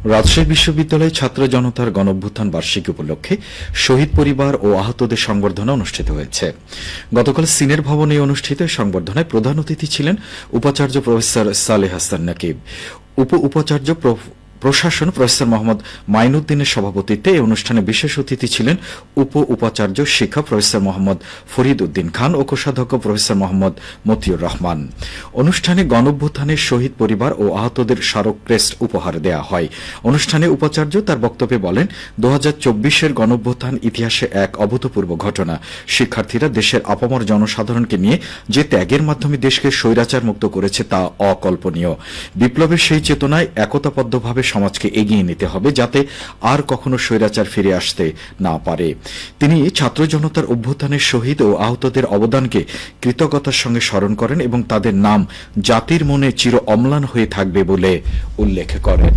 রাজশাহী বিশ্ববিদ্যালয়ে ছাত্র জনতার গণঅভ্যুত্থান বার্ষিকী উপলক্ষে শহীদ পরিবার ও আহতদের সংবর্ধনা অনুষ্ঠিত হয়েছে। গতকাল সিনেট ভবনে অনুষ্ঠিত সংবর্ধনায় প্রধান অতিথি ছিলেন উপাচার্য প্রফেসর সালেহ হাসান নাকিব। উপাচার্য প্রশাসন প্রফেসর মোহাম্মদ মাইনুদ্দিনের সভাপতিত্বে এই অনুষ্ঠানে বিশেষ অতিথি ছিলেন উপাচার্য শিক্ষা প্রফেসর মোহাম্মদ ফরিদ উদ্দিন খান ও কোষাধ্যক্ষ প্রফেসর মোহাম্মদ মতিউর রহমান। অনুষ্ঠানে গণঅভ্যুত্থানের শহীদ পরিবার ও আহতদের স্মারক ক্রেস্ট উপহার দেয়া হয়। অনুষ্ঠানে উপাচার্য তার বক্তব্যে বলেন, 2024-এর গণঅভ্যুত্থান ইতিহাসে এক অভূতপূর্ব ঘটনা। শিক্ষার্থীরা দেশের আপামর জনসাধারণকে নিয়ে যে ত্যাগের মাধ্যমে দেশকে স্বৈরাচার মুক্ত করেছে তা অকল্পনীয়। বিপ্লবের সেই চেতনায় একতাবদ্ধভাবে সমাজকে এগিয়ে নিতে হবে, যাতে আর কখনো স্বৈরাচার ফিরে আসতে না পারে। তিনি ছাত্র জনতার অভ্যুত্থানের শহীদ ও আহতদের অবদানকে কৃতজ্ঞতার সঙ্গে স্মরণ করেন এবং তাদের নাম জাতির মনে চির অম্লান হয়ে থাকবে বলে উল্লেখ করেন।